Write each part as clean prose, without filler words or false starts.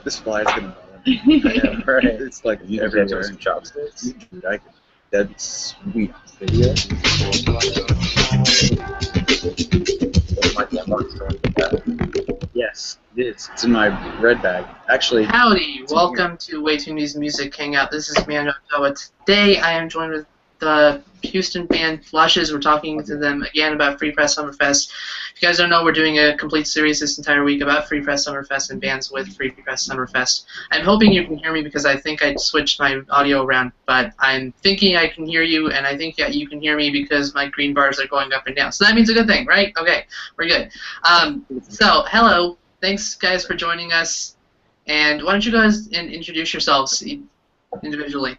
This fly's gonna. Yeah, right. It's like You everywhere. have some chopsticks. Dude, that's sweet video. My box going to that. Yes, it is. It's in my red bag. Actually, Howdy, welcome to Way Too News Music Hangout. This is Mando Toa. Today I am joined with the Houston band BLSHS. We're talking to them again about Free Press Summerfest. If you guys don't know, we're doing a complete series this entire week about Free Press Summerfest and bands with Free Press Summerfest. I'm hoping you can hear me because I think I switched my audio around, but I'm thinking I can hear you, and I think that you can hear me because my green bars are going up and down. So that means a good thing, right? Okay, we're good. So, hello. Thanks, guys, for joining us. And why don't you guys introduce yourselves individually?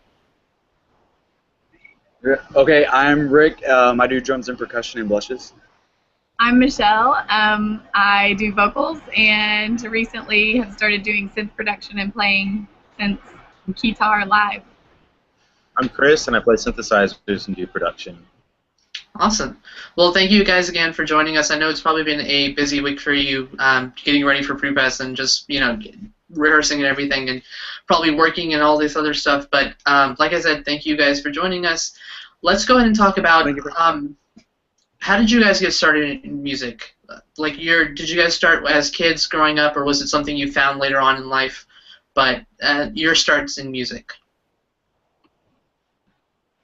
okay, I'm Rick. I do drums and percussion in BLSHS. I'm Michelle. I do vocals and recently have started doing synth production and playing synth and guitar live. I'm Chris, and I play synthesizers and do production. Awesome. Well, thank you guys again for joining us. I know it's probably been a busy week for you, getting ready for Pre-Press and just, rehearsing and everything, and probably working and all this other stuff. But like I said, thank you guys for joining us. Let's go ahead and talk about how did you guys get started in music? Did you guys start as kids growing up, or was it something you found later on in life? But your starts in music.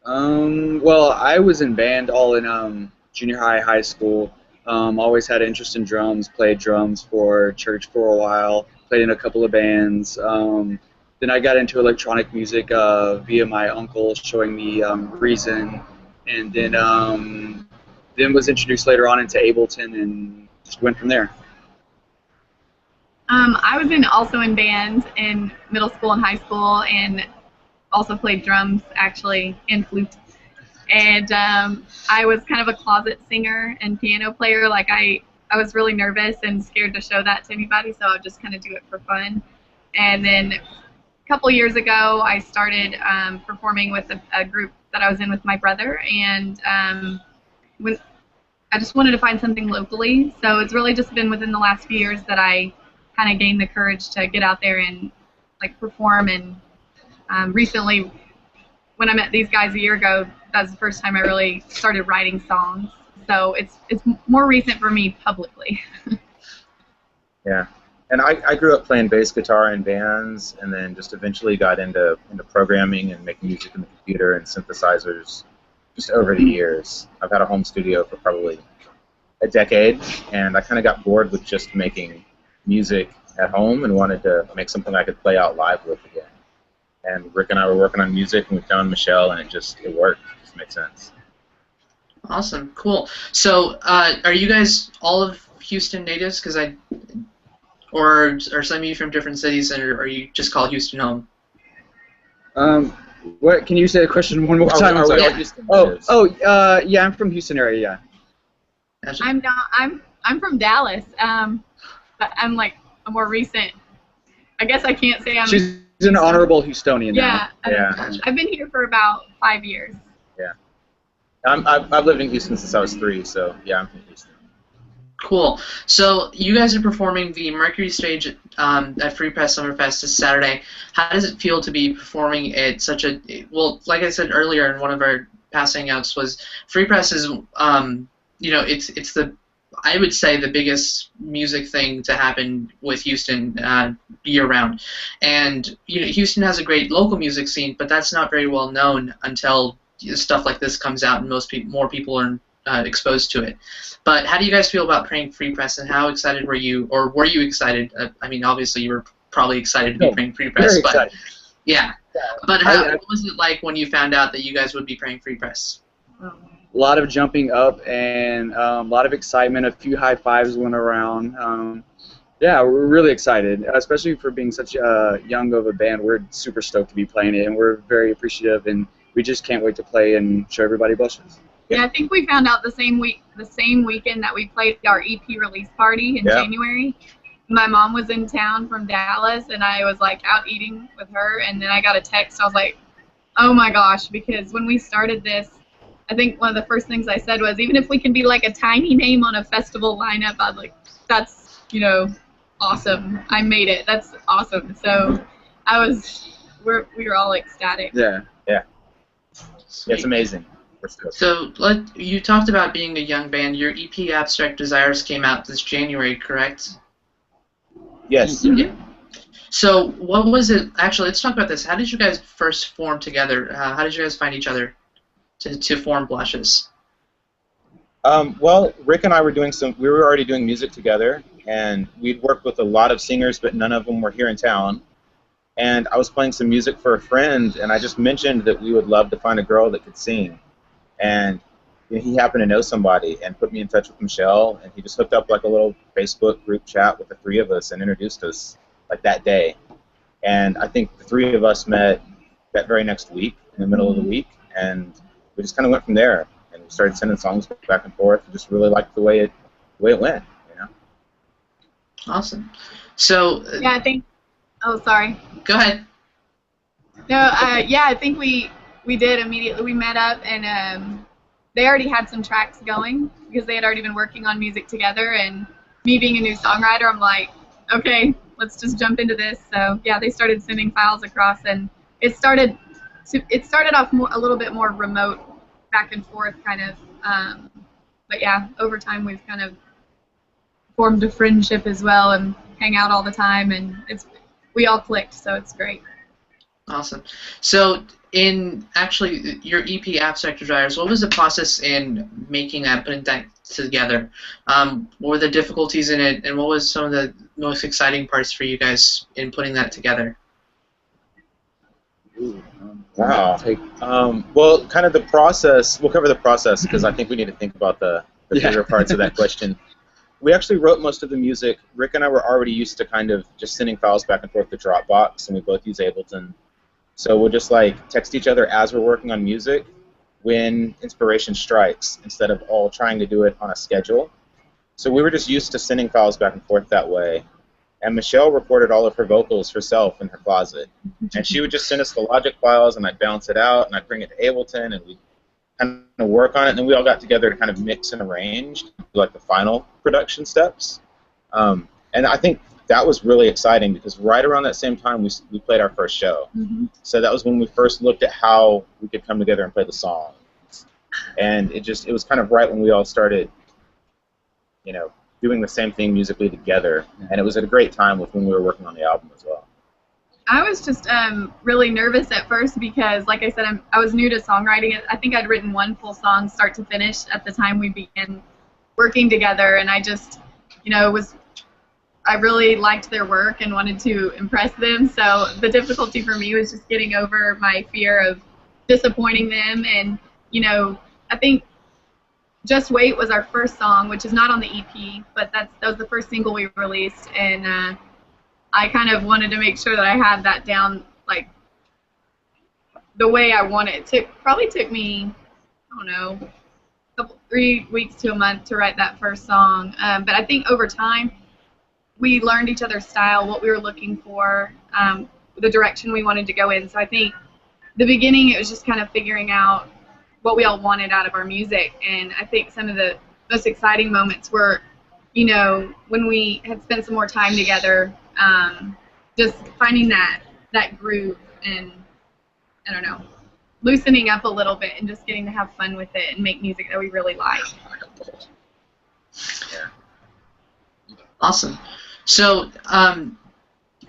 Well, I was in band all in junior high, high school. Always had interest in drums, played drums for church for a while, played in a couple of bands. Then I got into electronic music via my uncle showing me Reason, and then was introduced later on into Ableton and just went from there. I was also in bands in middle school and high school, and also played drums actually and flute. And I was kind of a closet singer and piano player. I was really nervous and scared to show that to anybody, so I would just kind of do it for fun. And then a couple years ago, I started performing with a group that I was in with my brother, and when I just wanted to find something locally. So it's really just been within the last few years that I kind of gained the courage to get out there and perform. And recently, when I met these guys a year ago, that was the first time I really started writing songs. So it's more recent for me publicly. Yeah, and I grew up playing bass guitar in bands, and then just eventually got into programming and making music in the computer and synthesizers just over the years. I've had a home studio for probably a decade, and I kind of got bored with just making music at home and wanted to make something I could play out live with again. And Rick and I were working on music, and we found Michelle, and it worked. It just made sense. Awesome, cool. So, are you guys all of Houston natives? Or are some of you from different cities, and are you just call Houston home? What? Can you say the question one more time? Are we all Houston natives? Yeah, I'm from Houston area. Yeah. Gotcha. I'm not. I'm from Dallas. But I'm a more recent. I guess I can't say I'm. She's an honorable Houstonian. Yeah. Yeah. I've been here for about 5 years. Yeah. I've lived in Houston since I was 3, so yeah, I'm from Houston. Cool. So you guys are performing the Mercury stage at Free Press Summerfest this Saturday. How does it feel to be performing at such a like I said earlier in one of our past hangouts, was Free Press is it's the, I would say, the biggest music thing to happen with Houston year-round. And Houston has a great local music scene, but that's not very well known until stuff like this comes out and more people are exposed to it. But how do you guys feel about playing Free Press, and how excited were you, or were you excited? I mean, obviously you were probably excited to be playing Free Press, but excited. Yeah. But what was it like when you found out that you guys would be playing Free Press? A lot of jumping up and a lot of excitement. A few high fives went around. Yeah, we're really excited, especially for being such a young of a band. We're super stoked to be playing it, and we're very appreciative, and we just can't wait to play and show everybody BLSHS. Yeah, I think we found out the same weekend that we played our EP release party in January. My mom was in town from Dallas, and I was out eating with her, and then I got a text. I was like, oh my gosh, because when we started this, I think one of the first things I said was, even if we can be a tiny name on a festival lineup, I was like, that's, awesome. I made it. That's awesome. So we were all ecstatic. Yeah. Yeah, Sweet. it's amazing. We're stoked. So you talked about being a young band. Your EP Abstract Desires came out this January, correct? Yes. Yeah. So what was it? Actually, let's talk about this. How did you guys first form together? How did you guys find each other to form BLSHS? Well, Rick and I were we were already doing music together, and we'd worked with a lot of singers, but none of them were here in town. And I was playing some music for a friend, and I just mentioned that we would love to find a girl that could sing. And he happened to know somebody and put me in touch with Michelle, and he just hooked up like a little Facebook group chat with the three of us and introduced us like that day. And I think the three of us met that very next week, in the middle of the week, and we just kind of went from there. And we started sending songs back and forth, and just really liked the way it went. You know. Awesome. So Yeah, I think. Oh, sorry. go ahead. No, yeah, I think we did immediately. We met up, and they already had some tracks going because they had already been working on music together. And me being a new songwriter, I'm like, okay, let's just jump into this. So yeah, they started sending files across, and it started off a little bit more remote, back and forth kind of. But yeah, over time we've kind of formed a friendship as well, and hang out all the time, and we all clicked, so it's great. Awesome. So in actually your EP Abstract Desires, what was the process in making that, putting that together? What were the difficulties in it, and what was some of the most exciting parts for you guys in putting that together? Wow. Well, kind of the process. We'll cover the process because I think we need to think about the bigger parts of that question. We actually wrote most of the music. Rick and I were already used to kind of just sending files back and forth to Dropbox, and we both use Ableton. So we'll just like text each other as we're working on music when inspiration strikes, instead of all trying to do it on a schedule. So we were just used to sending files back and forth that way. And Michelle recorded all of her vocals herself in her closet. And she would just send us the Logic files, and I'd bounce it out, and I'd bring it to Ableton, and we'd kind of work on it. And then we all got together to kind of mix and arrange like the final production steps. And I think that was really exciting because right around that same time we played our first show. So that was when we first looked at how we could come together and play the songs. And it was kind of right when we all started, you know, doing the same thing musically together, and it was at a great time with when we were working on the album as well. I was just really nervous at first because, like I said, I was new to songwriting. I think I'd written one full song start to finish at the time we began working together, and I just, you know, I really liked their work and wanted to impress them. So the difficulty for me was just getting over my fear of disappointing them, and you know, I think Just Wait was our first song, which is not on the EP, but that was the first single we released, and I kind of wanted to make sure that I had that down, like, the way I wanted. It probably took me, I don't know, 3 weeks to a month to write that first song, but I think over time, we learned each other's style, what we were looking for, the direction we wanted to go in, so I think the beginning it was just kind of figuring out what we all wanted out of our music, and I think some of the most exciting moments were, you know, when we had spent some more time together, just finding that groove and, I don't know, loosening up a little bit and just getting to have fun with it and make music that we really like. Yeah. Awesome. So,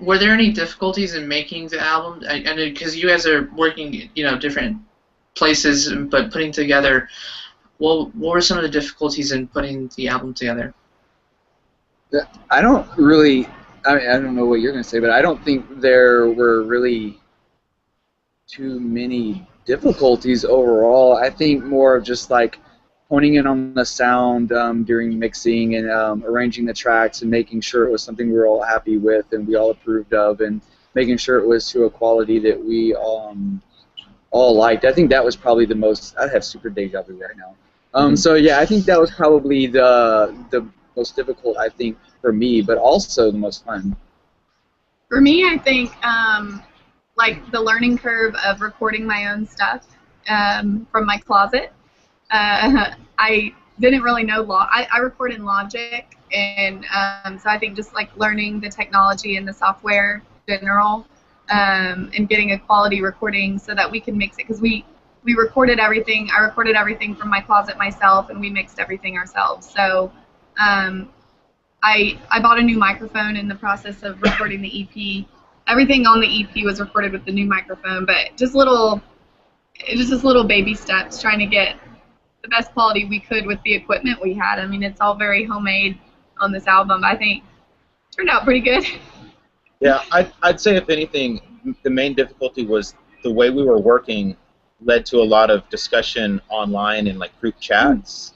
were there any difficulties in making the album? I know because you guys are working, you know, different places, but putting together, what were some of the difficulties in putting the album together? I don't really, I mean, I don't know what you're going to say, but I don't think there were really too many difficulties overall. I think more of just like honing in on the sound during mixing and arranging the tracks and making sure it was something we were all happy with and we all approved of, and making sure it was to a quality that we all liked. I think that was probably the most. I have super deja vu right now. So yeah, I think that was probably the most difficult, I think, for me, but also the most fun. For me, I think like the learning curve of recording my own stuff from my closet. I didn't really know I record in Logic, And so I think just like learning the technology and the software in general, and getting a quality recording so that we can mix it, because we recorded everything. I recorded everything from my closet myself, and we mixed everything ourselves. So I bought a new microphone in the process of recording the EP. Everything on the EP was recorded with the new microphone, but just little baby steps, trying to get the best quality we could with the equipment we had. I mean, it's all very homemade on this album. I think it turned out pretty good. Yeah, I'd say if anything, the main difficulty was the way we were working led to a lot of discussion online in like group chats.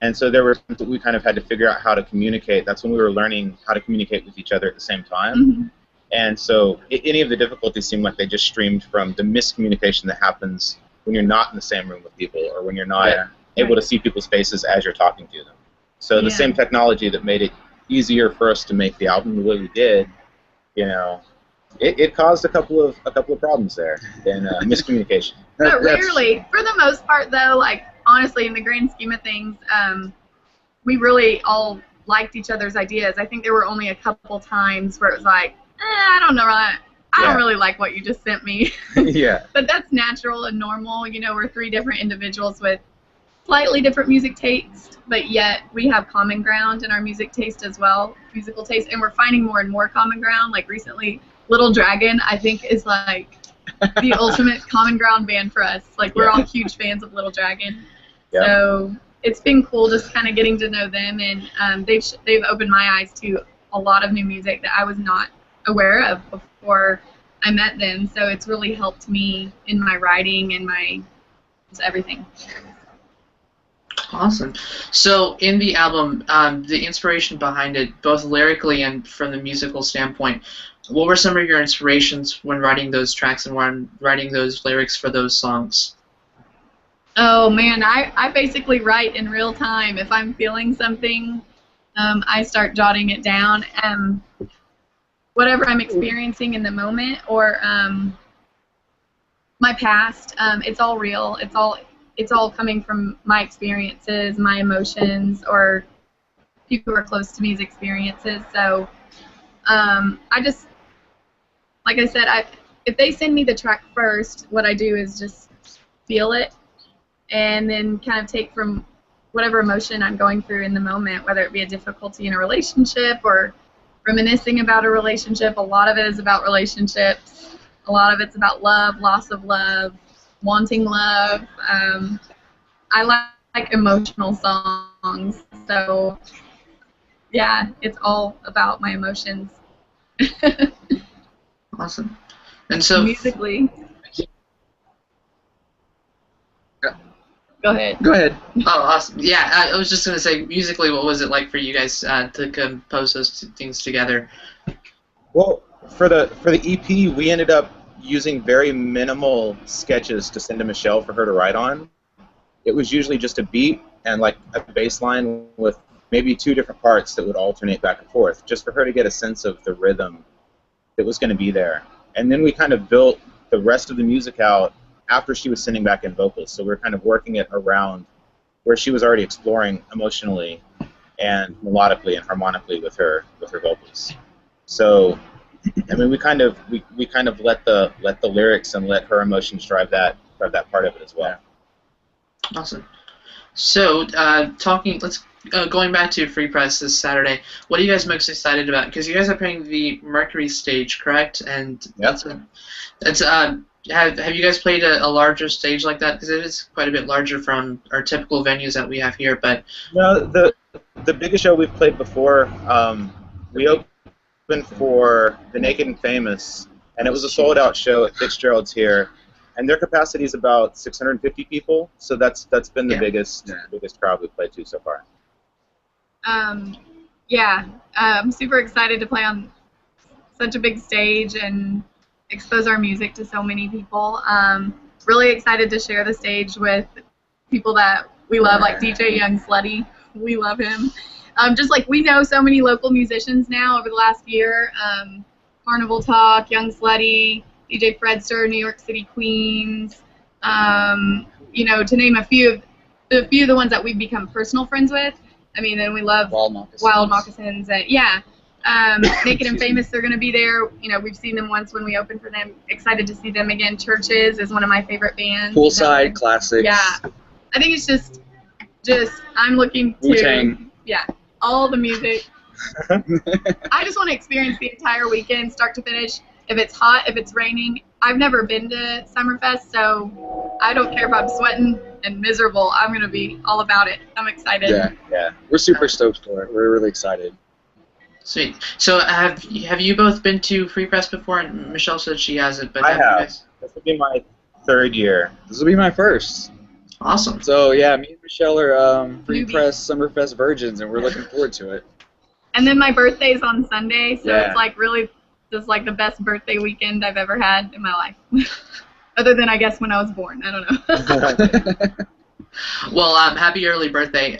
And so there were times that we kind of had to figure out how to communicate. That's when we were learning how to communicate with each other at the same time. Mm-hmm. And so any of the difficulties seemed like they just streamed from the miscommunication that happens when you're not in the same room with people, or when you're not able to see people's faces as you're talking to them. So the same technology that made it easier for us to make the album the way we did, you know, it caused a couple of problems there, and miscommunication. But rarely, for the most part, though, like honestly, in the grand scheme of things, we really all liked each other's ideas. I think there were only a couple times where it was like, I don't know, I don't really like what you just sent me. Yeah. But that's natural and normal. You know, we're three different individuals with slightly different music tastes, but yet we have common ground in our music taste as well, musical taste, and we're finding more and more common ground. Like recently, Little Dragon, I think, is like the ultimate common ground band for us. Like we're all huge fans of Little Dragon. Yeah. So it's been cool just kind of getting to know them, and they've opened my eyes to a lot of new music that I was not aware of before I met them. So it's really helped me in my writing and my just everything. Awesome. So in the album, the inspiration behind it, both lyrically and from the musical standpoint, what were some of your inspirations when writing those tracks and when writing those lyrics for those songs? Oh man, I basically write in real time. If I'm feeling something, I start jotting it down. Whatever I'm experiencing in the moment, or my past, it's all real. It's all coming from my experiences, my emotions, or people who are close to me's experiences. So I just, like I said, if they send me the track first, what I do is just feel it, and then kind of take from whatever emotion I'm going through in the moment, whether it be a difficulty in a relationship or reminiscing about a relationship. A lot of it is about relationships. A lot of it's about love, loss of love, wanting love. I like emotional songs, so yeah, it's all about my emotions. Awesome. And so musically, go ahead. Go ahead. Oh, awesome. Yeah, I was just going to say, musically, what was it like for you guys to compose those two things together? Well, for the EP, we ended up using very minimal sketches to send to Michelle for her to write on. It was usually just a beat and like a bass line with maybe two different parts that would alternate back and forth, just for her to get a sense of the rhythm that was going to be there. And then we kind of built the rest of the music out after she was sending back in vocals. So we're kind of working it around where she was already exploring emotionally and melodically and harmonically with her vocals. So I mean, we kind of let the lyrics and let her emotions drive that part of it as well. Awesome. So going back to Free Press this Saturday, what are you guys most excited about? Because you guys are playing the Mercury stage, correct? And have you guys played a larger stage like that? Because it is quite a bit larger from our typical venues that we have here. But no, the biggest show we've played before, we opened for the Naked and Famous, and it was a sold-out show at Fitzgerald's here, and their capacity is about 650 people. So that's been the biggest crowd we've played to so far. I'm super excited to play on such a big stage and expose our music to so many people. Really excited to share the stage with people that we love, like DJ Young Slutty. We love him. Just like we know so many local musicians now over the last year. Carnival Talk, Young Slutty, DJ Fredster, New York City Queens. To name a few of the ones that we've become personal friends with. I mean, and we love Wild Moccasins. Wild Moccasins. And, yeah. Naked and Famous, they're going to be there. You know, we've seen them once when we opened for them. Excited to see them again. Churches is one of my favorite bands. Poolside Classics. Yeah. I think it's just I'm looking to Wu-Tang. Yeah, all the music. I just want to experience the entire weekend, start to finish. If it's hot, if it's raining. I've never been to Summerfest, so I don't care if I'm sweating and miserable. I'm gonna be all about it. I'm excited. Yeah. We're super stoked for it. We're really excited. Sweet. So have you both been to Free Press before? And Michelle said she hasn't, but I have you have. guys? This will be my 3rd year. This will be my first. Awesome. So yeah, me and Michelle are Free Newbies. Press Summerfest virgins, and we're looking forward to it. And then my birthday's on Sunday, so Yeah. it's like really just like the best birthday weekend I've ever had in my life. Other than I guess when I was born. I don't know. Well, happy early birthday.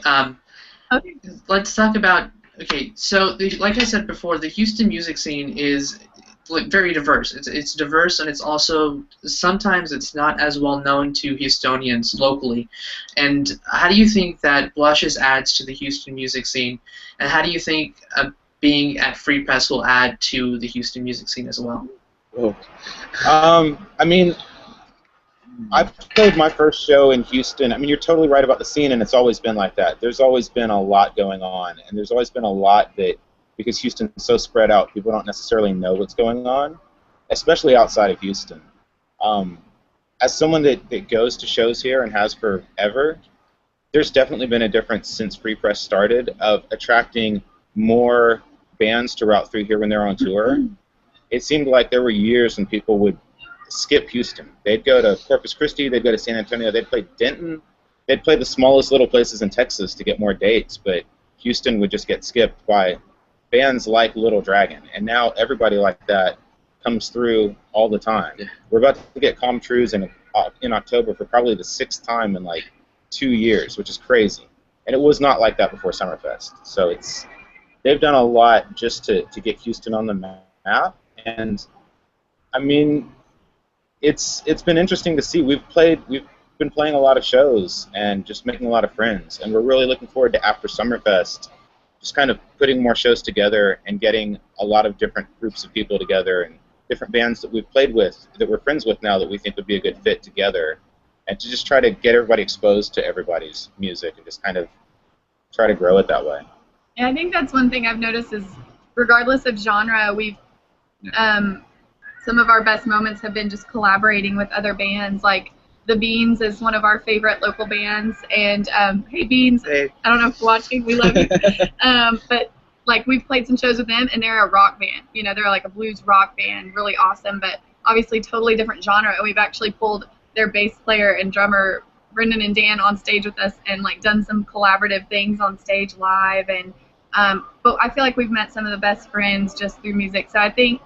Okay. Let's talk about. Okay, so like I said before, the Houston music scene is like very diverse. It's diverse, and it's also sometimes it's not as well known to Houstonians locally. And how do you think that BLSHS adds to the Houston music scene? And how do you think being at Free Press will add to the Houston music scene as well? Oh. I mean, I played my first show in Houston. I mean, you're totally right about the scene, and it's always been like that. There's always been a lot going on, and there's always been a lot that, because Houston's so spread out, people don't necessarily know what's going on, especially outside of Houston. As someone that goes to shows here and has forever, there's definitely been a difference since Free Press started of attracting more bands to route through here when they're on tour. It seemed like there were years when people would skip Houston. They'd go to Corpus Christi, they'd go to San Antonio, they'd play Denton, they'd play the smallest little places in Texas to get more dates, but Houston would just get skipped by bands like Little Dragon. And now everybody like that comes through all the time. We're about to get Calm Trues in October for probably the 6th time in like 2 years, which is crazy. And it was not like that before Summerfest. So they've done a lot just to get Houston on the map. And I mean, it's been interesting to see. We've been playing a lot of shows and just making a lot of friends, and we're really looking forward to after Summerfest, just kind of putting more shows together and getting a lot of different groups of people together and different bands that we've played with that we're friends with now that we think would be a good fit together, and to just try to get everybody exposed to everybody's music and just kind of try to grow it that way. Yeah, I think that's one thing I've noticed is regardless of genre, we've some of our best moments have been just collaborating with other bands. Like The Beans is one of our favorite local bands, and hey Beans, Hey. I don't know if you're watching, we love you. But like we've played some shows with them, and they're a rock band. You know, they're like a blues rock band, really awesome, but obviously totally different genre. And we've actually pulled their bass player and drummer Brendan and Dan on stage with us, and like done some collaborative things on stage live. And but I feel like we've met some of the best friends just through music. So I think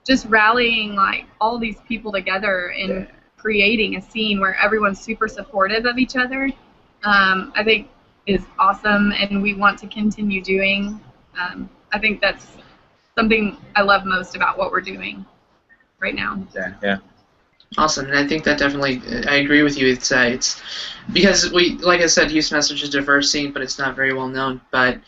just rallying like all these people together and creating a scene where everyone's super supportive of each other, I think is awesome, and we want to continue doing. I think that's something I love most about what we're doing right now. Yeah. Awesome, and I think that definitely, I agree with you. It's because like I said, Houston has such a diverse scene, but it's not very well known. But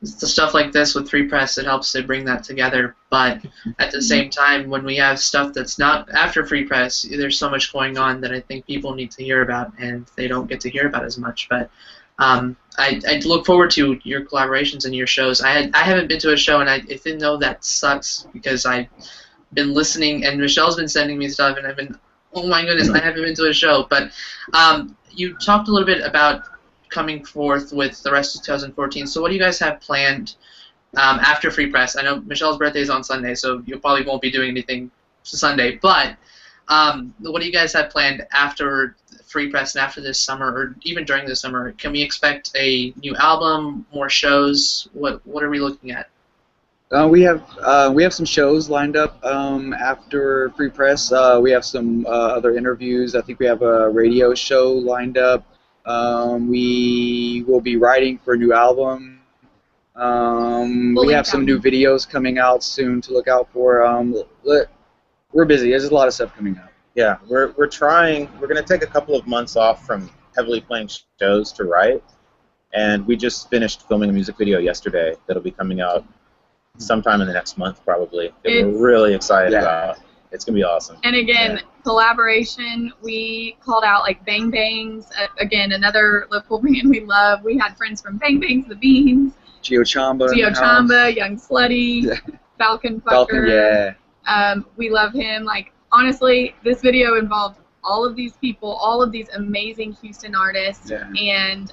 the stuff like this with Free Press, it helps to bring that together. But at the same time, when we have stuff that's not after Free Press, there's so much going on that I think people need to hear about, and they don't get to hear about as much. But I look forward to your collaborations and your shows. I haven't been to a show, and I didn't know that sucks because I've been listening, and Michelle's been sending me stuff, and I've been, oh my goodness, I haven't been to a show. But you talked a little bit about coming forth with the rest of 2014. So what do you guys have planned after Free Press? I know Michelle's birthday is on Sunday, so you probably won't be doing anything Sunday. But what do you guys have planned after Free Press and after this summer, or even during the summer? Can we expect a new album, more shows? What are we looking at? We have some shows lined up after Free Press. We have some other interviews. I think we have a radio show lined up. We will be writing for a new album. We have some new videos coming out soon to look out for. We're busy. There's a lot of stuff coming up. Yeah, we're trying. We're going to take a couple of months off from heavily playing shows to write. And we just finished filming a music video yesterday that'll be coming out sometime in the next month, probably. That we're really excited about. It's going to be awesome. And again, collaboration, we called out like Bang Bangs, again, another local band we love. We had friends from Bang Bangs, The Beans, Geo Chamba, Young Slutty, Falcon Fucker. We love him. Like, honestly, this video involved all of these people, all of these amazing Houston artists, and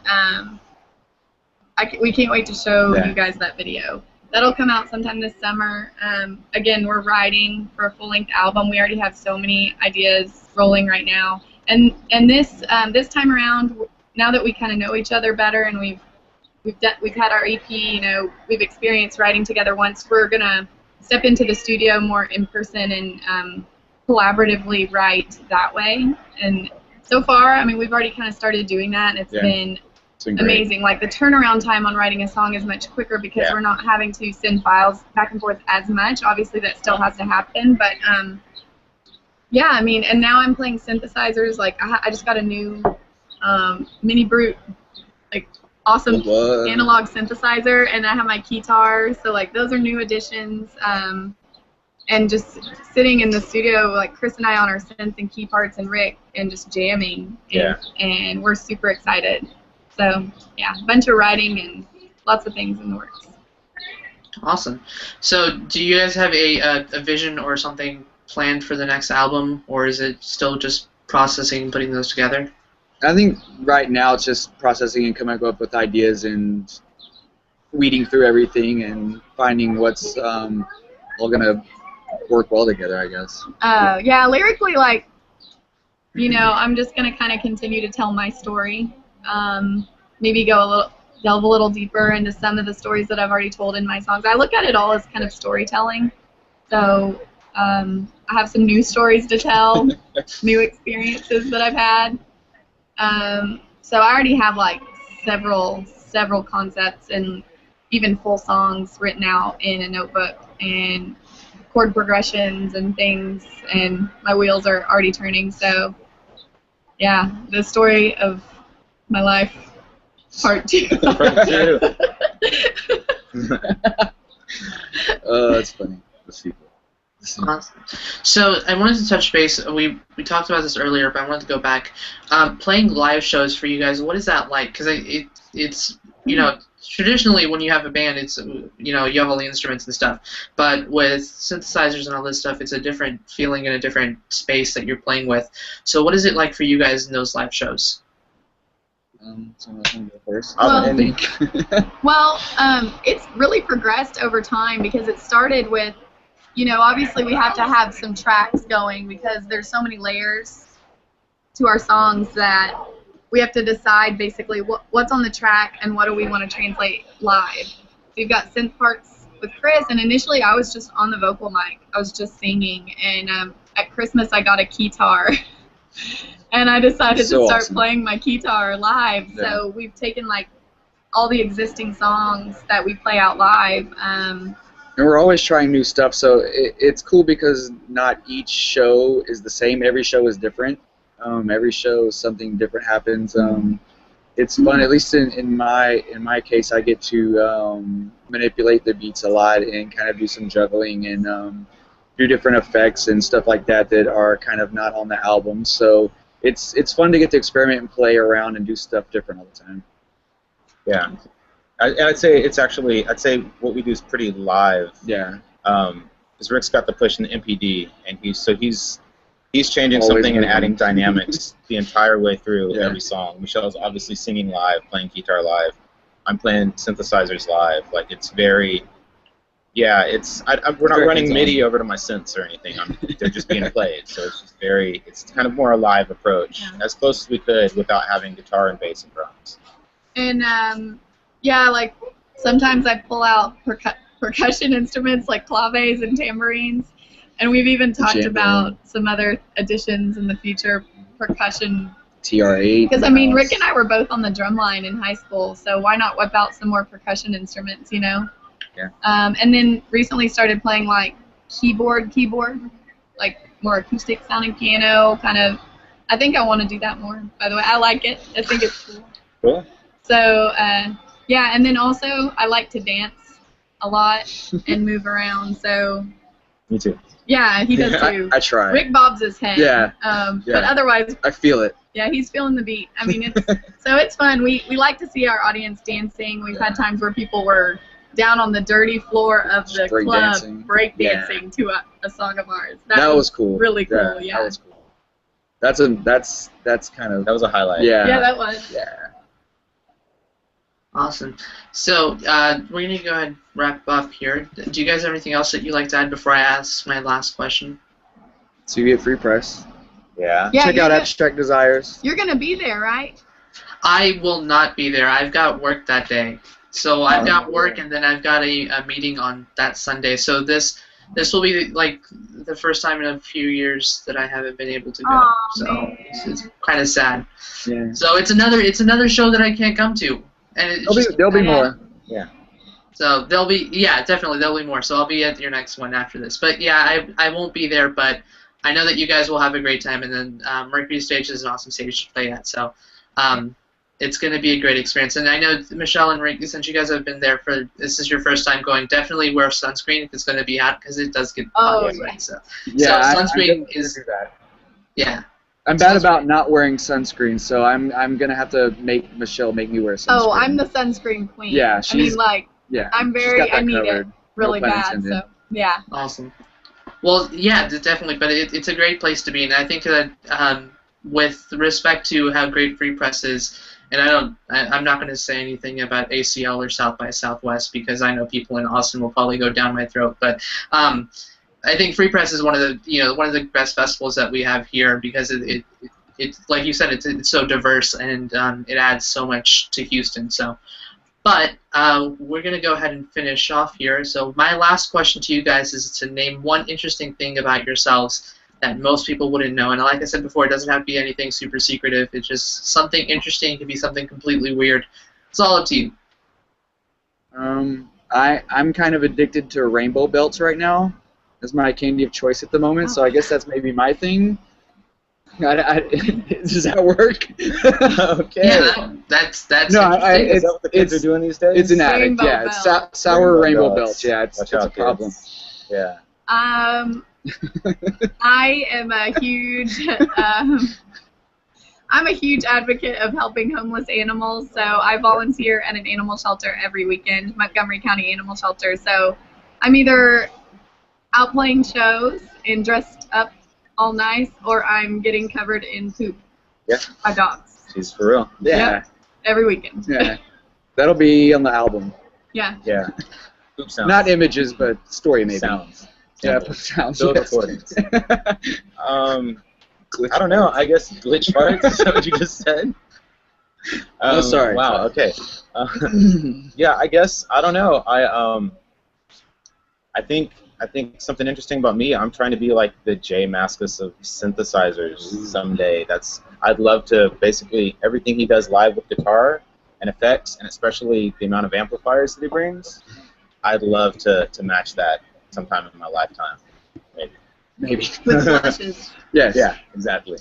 we can't wait to show you guys that video. That'll come out sometime this summer. Again, we're writing for a full-length album. We already have so many ideas rolling right now. And this time around, now that we kind of know each other better and we've had our EP, you know, we've experienced writing together once, we're gonna step into the studio more in person and collaboratively write that way. And so far, I mean, we've already kind of started doing that, and it's been amazing. Like, the turnaround time on writing a song is much quicker because we're not having to send files back and forth as much. Obviously, that still has to happen, but yeah, I mean, and now I'm playing synthesizers. Like, I just got a new Mini Brute, like, awesome analog synthesizer, and I have my guitar. So, like, those are new additions. And just sitting in the studio, like Chris and I on our synth and key parts, and Rick, and just jamming. And we're super excited. So, yeah, a bunch of writing and lots of things in the works. Awesome. So, do you guys have a vision or something planned for the next album, or is it still just processing and putting those together? I think right now it's just processing and coming up with ideas and weeding through everything and finding what's all going to work well together, I guess. Yeah, lyrically, like, you know, I'm just going to kind of continue to tell my story. Maybe delve a little deeper into some of the stories that I've already told in my songs. I look at it all as kind of storytelling. So I have some new stories to tell, new experiences that I've had. So I already have like several concepts and even full songs written out in a notebook, and chord progressions and things, and my wheels are already turning. So yeah, the story of my life, part 2. Part 2. Oh, that's funny. The sequel. Awesome. So I wanted to touch base. We talked about this earlier, but I wanted to go back. Playing live shows for you guys, what is that like? Because it's you know, traditionally when you have a band, it's, you know, you have all the instruments and stuff. But with synthesizers and all this stuff, it's a different feeling and a different space that you're playing with. So what is it like for you guys in those live shows? Someone else want to go first? Well, it's really progressed over time, because it started with, you know, obviously we have to have some tracks going because there's so many layers to our songs that we have to decide basically what's on the track and what do we want to translate live. So we've got synth parts with Chris, and initially I was just on the vocal mic. I was just singing, and at Christmas I got a guitar. And I decided to start playing my guitar live. Yeah. So we've taken like all the existing songs that we play out live. And we're always trying new stuff, so it's cool because not each show is the same. Every show is different. Every show something different happens. It's fun. At least in my case, I get to manipulate the beats a lot and kind of do some juggling and do different effects and stuff like that that are kind of not on the album. So it's fun to get to experiment and play around and do stuff different all the time. Yeah. I'd say I'd say what we do is pretty live. Yeah. Because Rick's got the push in the MPD, and he's changing something and adding dynamics the entire way through every song. Michelle's obviously singing live, playing guitar live. I'm playing synthesizers live. Like, it's very, we're not running MIDI over to my synths or anything. They're just being played. So it's just it's kind of more a live approach, as close as we could without having guitar and bass and drums. And like sometimes I pull out percussion instruments like claves and tambourines, and we've even talked about some other additions in the future, percussion. TR8. Because I mean, Rick and I were both on the drum line in high school, so why not whip out some more percussion instruments, you know? Yeah. And then recently started playing like keyboard, like more acoustic sounding piano, kind of. I think I want to do that more. By the way, I like it. I think it's cool. Cool. So, yeah, and then also I like to dance a lot and move around. So, Me too. yeah, he does too. I try. Rick bobs his head. Yeah. But otherwise, I feel it. yeah, he's feeling the beat. I mean, it's fun. We like to see our audience dancing. We've had times where people were down on the dirty floor of the Break club dancing. breakdancing to a song of ours. That was cool. Really cool. Yeah. That was cool. That's kind of. That was a highlight. Yeah. Yeah, that was. Yeah. Awesome. So we're going to go ahead and wrap up here. Do you guys have anything else that you'd like to add before I ask my last question? So you get free press. Yeah. Yeah, Check out Abstract Desires. You're gonna be there, right? I will not be there. I've got work that day. So I've got work, and then I've got a meeting on that Sunday. So this will be like the first time in a few years that I haven't been able to go. Aw, so man. it's kind of sad. Yeah. So it's another show that I can't come to, and it's There'll be more. Yeah. So there'll be definitely there'll be more. So I'll be at your next one after this. But yeah, I won't be there, but I know that you guys will have a great time, and then Mercury Stage is an awesome stage to play at. So it's going to be a great experience. And I know Michelle and Rick, since you guys have been there this is your first time going, definitely wear sunscreen if it's going to be hot, because it does get hot. Oh, anyway, yeah. So Sunscreen is Do that. yeah. I'm bad about not wearing sunscreen, so I'm gonna have to make Michelle make me wear sunscreen. Oh, I'm the sunscreen queen. Yeah, I mean, like, yeah. I'm she's very, got that I need covered. it really No pun bad. intended. So, yeah. Awesome. Well, yeah, definitely, but it's a great place to be, and I think that with respect to how great Free Press is, and I'm not going to say anything about ACL or South by Southwest, because I know people in Austin will probably go down my throat, but I think Free Press is one of the best festivals that we have here, because it's like you said, it's so diverse, and it adds so much to Houston. So. But we're going to go ahead and finish off here. So my last question to you guys is to name one interesting thing about yourselves that most people wouldn't know. And like I said before, it doesn't have to be anything super secretive. It's just something interesting. It could be something completely weird. It's all up to you. I'm kind of addicted to rainbow belts right now. That's my candy of choice at the moment, so I guess that's maybe my thing. Does that work? Okay. Yeah, that's No, Is that what the kids are doing these days? It's an addict, Rainbow yeah. belt. Sour rainbow belts. belts, yeah. It's Watch a out, problem. kids. Yeah. I am a huge I'm a huge advocate of helping homeless animals, so I volunteer at an animal shelter every weekend, Montgomery County Animal Shelter. So I'm either out playing shows and dressed up all nice, or I'm getting covered in poop by dogs. She's for real. Yeah. Yep, every weekend. Yeah. That'll be on the album. Yeah. Yeah. Poop sounds. Not images, but story maybe. Sounds. Yeah, sounds. Build yes. recordings. I don't know. I guess glitch farts. Is that what you just said? Oh, sorry. Wow. Okay. Yeah. I guess I don't know. I think something interesting about me. I'm trying to be like the Jay Mascis of synthesizers someday. I'd love to basically everything he does live with guitar and effects, and especially the amount of amplifiers that he brings. I'd love to match that sometime in my lifetime. Maybe. With flashes. Yes. Yeah. Exactly.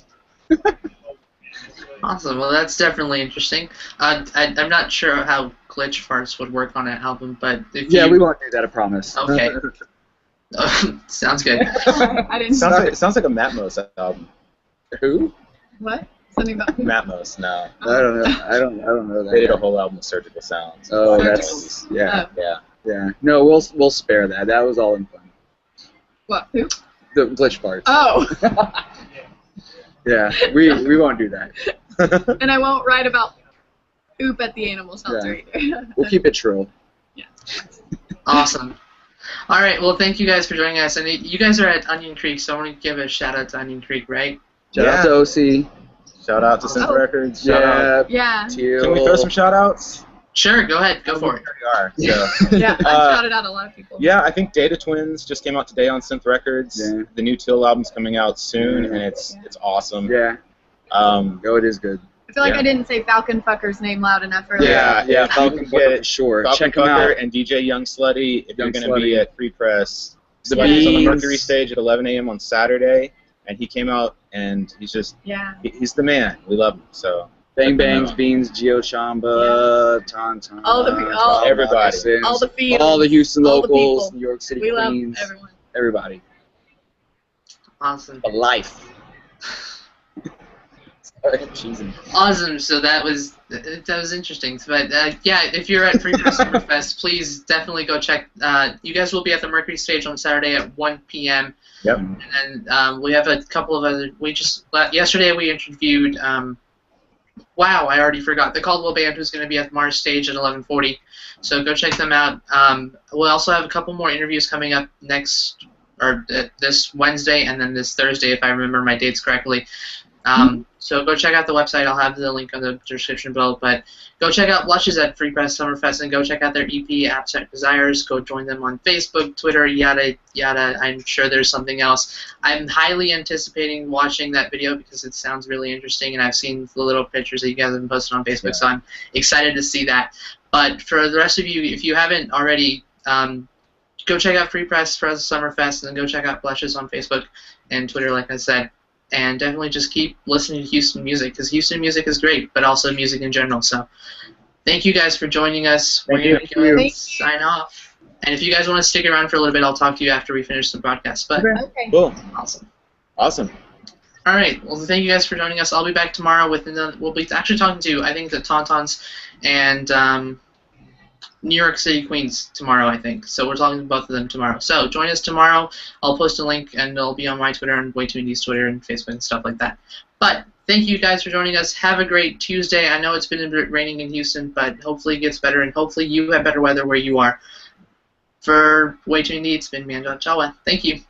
awesome. Well, that's definitely interesting. I'm not sure how glitch farts would work on an album, but if Yeah, you... we won't do that, I promise. Okay. Sounds good. I didn't Sounds like a Matmos album. Who? What? Something about Matmos. No. I don't know. I don't know that. They did a whole album of surgical sounds. Oh, Surgical. yeah. Yeah. Yeah. No, we'll spare that. That was all in fun. What? Who? The glitch parts. Oh. Yeah, we won't do that. And I won't write about poop at the animal shelter either. We'll keep it true. Awesome. All right. Well, thank you guys for joining us. And you guys are at Onion Creek, so I want to give a shout out to Onion Creek, right? Shout out to OC. Shout out to Synth Oh. Records. Shout out. Yeah. Teal. Can we throw some shout outs? Sure. Go ahead. Go for it. Here we are. So, Yeah. I shouted out a lot of people. yeah, I think Data Twins just came out today on Synth Records. Yeah. The new Teal album's coming out soon, and it's awesome. Yeah. Um, It is good. I feel like Yeah. I didn't say Falcon Fucker's name loud enough earlier. Yeah, Falcon you can get for sure. Falcon Check them Fucker out. and DJ Young Slutty if Young you're going to be Slutty. at Free Press. The Slutty's on the Beans. Mercury stage at 11 a.m. on Saturday, and he came out and he's Yeah. he's the man. We love him. So Bang Let them Bangs, know. Beans, Geo Chamba, Tauntaun, everybody. all the fields, all the Houston all the locals, people. New York City We love Queens, everyone. everybody. Awesome. For life. Sorry, I'm cheesing. Awesome. So that was interesting. But yeah, if you're at Free Press Summerfest, please definitely go check. You guys will be at the Mercury stage on Saturday at 1 p.m. Yep. And we have a couple of other. Yesterday we interviewed. Wow, I already forgot the Caldwell Band, who's going to be at the Mars stage at 11:40. So go check them out. We'll also have a couple more interviews coming up this Wednesday and then this Thursday, if I remember my dates correctly. So go check out the website. I'll have the link in the description below. But go check out BLSHS at Free Press Summerfest and go check out their EP, Absent Desires. Go join them on Facebook, Twitter, yada, yada. I'm sure there's something else. I'm highly anticipating watching that video because it sounds really interesting, and I've seen the little pictures that you guys have been posting on Facebook, so I'm excited to see that. But for the rest of you, if you haven't already, go check out Free Press Summerfest, and then go check out BLSHS on Facebook and Twitter, like I said. And definitely just keep listening to Houston music, because Houston music is great, but also music in general. So thank you guys for joining us. Thank We're you. going to sign off. And if you guys want to stick around for a little bit, I'll talk to you after we finish the broadcast. But Okay. Cool. awesome. Awesome. All right. Well, thank you guys for joining us. I'll be back tomorrow we'll be actually talking to, I think, the Tauntauns and New York City Queens tomorrow, I think. So we're talking to both of them tomorrow. So join us tomorrow. I'll post a link, and it'll be on my Twitter and Way2Indie's Twitter and Facebook and stuff like that. But thank you guys for joining us. Have a great Tuesday. I know it's been a bit raining in Houston, but hopefully it gets better, and hopefully you have better weather where you are. For Way2Indie, it's been Manjot Jawa. Thank you.